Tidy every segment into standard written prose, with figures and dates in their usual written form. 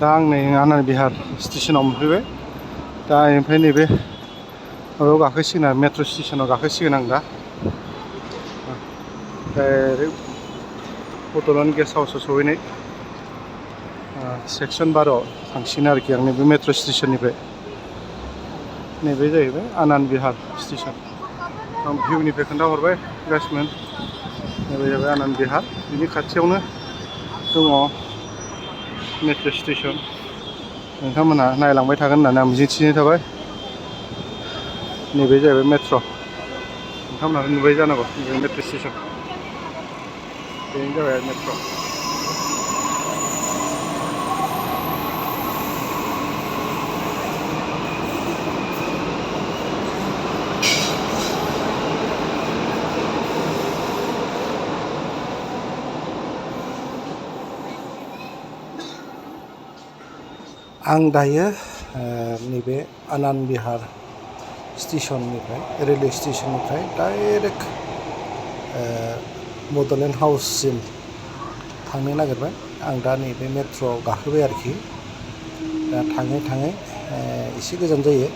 दा आं नै आनन्द बिहार स्टेसनाव मोनफैबाय दा ओमफ्राय नैबे माबायाव गाखोसिगोन आरो मेट्र' स्टेसनाव गाखोसिगोन आं दा डाइरेक्ट बड'लेण्ड गेस्ट हाउसआव सहैनाय सेक्सन 12 थांसिगोन आरोखि आं नैबे मेट्र' स्टेसननिफ्राय नैबे जाहैबाय आनन्द बिहार स्टेसन आं भिउनिफ्राय खोन्थाहरबाय गासिमोन नैबे जाबाय आनन्द बिहार बिनि खाथियावनो दङ मेट्र' स्टेसन नोंथांमोनहा नायलांबाय थागोन होननानै आं मिजिंथिनाय थाबाय नैबे जाहैबाय मेट्र' नोंथांमोनहाबो नुबाय जानांगौ नैबे मेट्र' स्टेसन बेनो जाबाय मेट्र' आं दायो नैबे आनन्द बिहार स्टेसननिफ्राय रेलवे स्टेसननिफ्राय डाइरेक्ट बड'लेण्ड हाउससिम थांनो नागिरबाय आं दा नैबे मेट्र'आव गाखोबाय आरोखि दा थाङै थाङै एसे गोजान जायो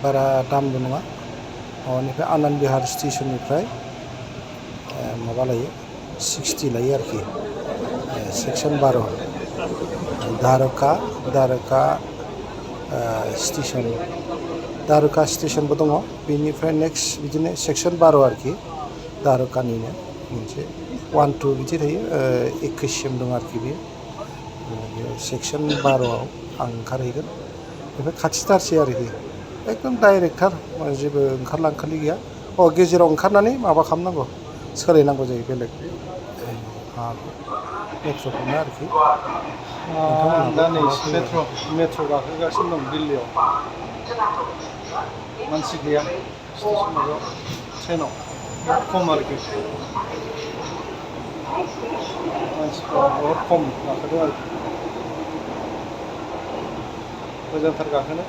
बारा दामबो नङा माबानिफ्राय आनन्द बिहार स्टेसननिफ्राय माबा लायो 60 लायो आरोखि सेक्सन 12 दारका स्टेसनबो दङ बेनिफ्राय नेक्स्ट बिदिनो सेक्सन 12 आरोखि दारकानिनो मोनसे 1-2 बिदि थायो 21सिम दं आरोखि बेयो सेक्सन 12आव आं ओंखारहैगोन बेनिफ्राय खाथिथारसै आरोखि एकदम डाइरेक्टथार जेबो ओंखारला ओंखारलि गैया गेजेराव ओंखारनानै माबा खालामनांगौ सोलायनांगौ जायो बेलेग मेट्र'खौनो आरोखि दा नै मेट्र' गाखोगासिनो दं दिल्लीयाव मानसि गैया स्टेसन माबायाव ट्रेनाव खम आरोखि मानसिफ्रा बहुत खम गाखोदों आरोखि मोजांथार गाखोनो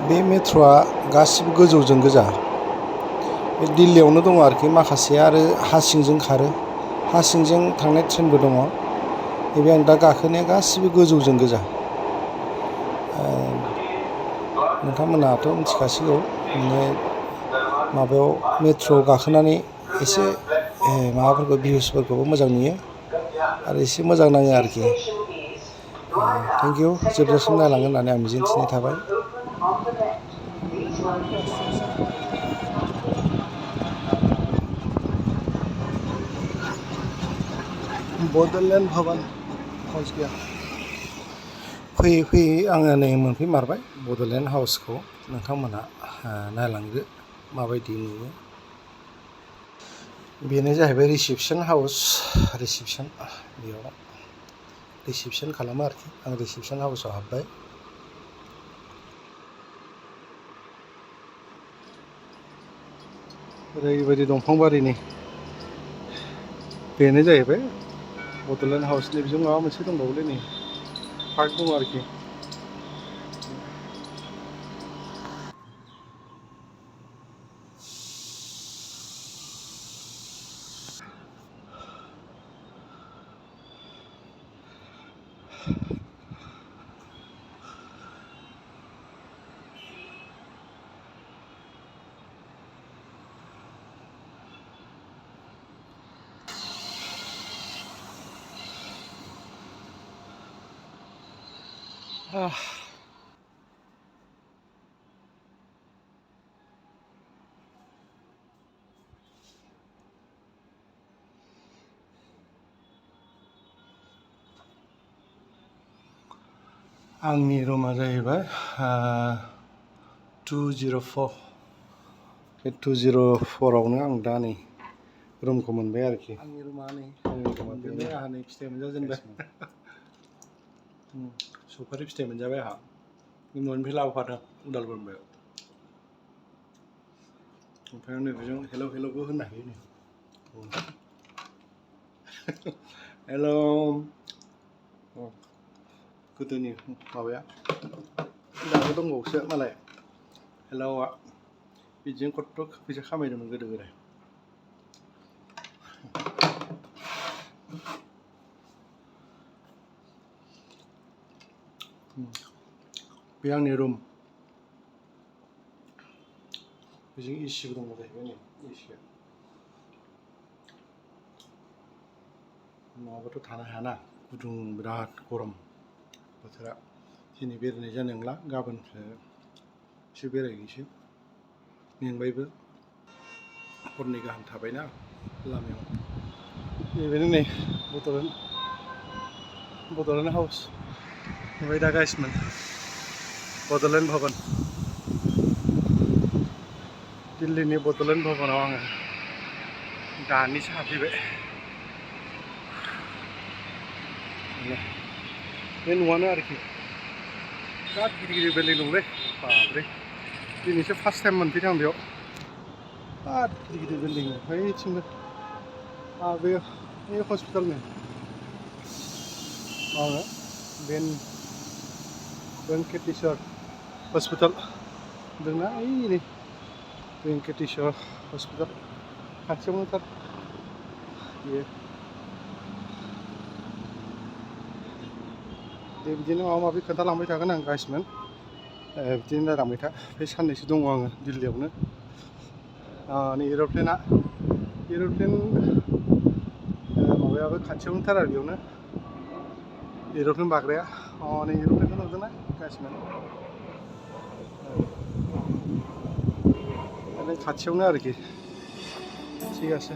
बे मेट्र'आ गासिबो गोजौजों गोजा बे दिल्लीयावनो दङ आरोखि माखासे आरो हा सिंजों खारो हा सिंजों थांनाय ट्रेनबो दङ नैबे आं दा गाखोनाया गासिबो गोजौजों गोजा नोंथांमोनहाथ' मिथिखासिगौ माने माबायाव मेट्र'आव गाखोनानै एसे माबाफोरखौ भिउसफोरखौबो मोजां नुयो आरो एसे मोजां नाङो आरोखि थेंक इउ जोबजासिम नायलांगोन होननानै आं मिजिंथिनाय थाबाय बड'लेण्ड भवन हाउसगिया फैयै फैयै आङो नै मोनफैमारबाय बड'लेण्ड हाउसखौ नोंथांमोनहा नायलांदो माबायदि नुयो बेनो जाहैबाय रिसेपसन हाउस बेयाव रिसेपसन खालामो आरोखि आं रिसेपसन हाउसाव हाबबाय ओरैबायदि दंफां बारिनि बेनो जाहैबाय बड'लेण्ड हाउसनि बेजों माबा मोनसे दंबावोलै नै पार्क दङ आरोखि आंनि रुमा जाहैबाय 204 बे 204आवनो आं दा नै रुमखौ मोनबाय आरोखि आंनि रुमा नै मोनबाय आंहा नै फिथाइ मोनजाजेनबाय सफारि फिथाइ मोनजाबाय आंहा न'निफ्राय लाबोफादों उदालगुरिनिफ्राय ओमफ्राय नै बेजों हेलौ हेलौबो होननो हायो नै Hello. गोदोनि माबाया दाबो दंबावोसो मालाय हेल'आ बिदिनो खथ्थ' फैसा खामायदोंमोन गोदो गोदाय बे आंनि रुम बेजों एसिबो दङ जाहैबाय नै एसिया नङाबाथ' थानो हायाना गुदुं बिराद गरम बोथोरा दिनै बेरायनाय जानाय नंला गाबोनसो एसे बेरायहैनोसै मेंबायबो हरनै गाहाम थाबायना लामायाव बेबायदिनो नै बड'लेण्ड हाउस ओमफ्राय दा गाइसमोन बड'लेण्ड भवन दिल्लीनि बड'लेण्ड भवनाव आङो दानिसो हाबफैबाय बे न'आनो आरोखि बिराद गिदिर गिदिर बिल्डिं दंलै बाब्रे दिनैसो फार्स्ट टाइम मोनफैदों आं बेयाव बिराद गिदिर गिदिर बिल्डिं बैथिंबो बे हस्पिटालनि माबा वेंकटेश्वर हस्पिटाल दंना ओइ नै वेंकटेश्वर हस्पिटाल खाथियावनो थार बेयो दे बिदिनो माबा माबि खोन्थालांबाय थागोन आं गाइसमोन बिदिनो रायलांबाय था बे साननैसो दङ आङो दिल्लीयावनो नै एर'प्लेन माबायाबो खाथियावनो थार आरो बेयावनो एर'प्लेन बाग्राया नै एर'प्लेनखौ नुदोंना गाइसमोन खाथियावनो आरोखि ঠিক আছে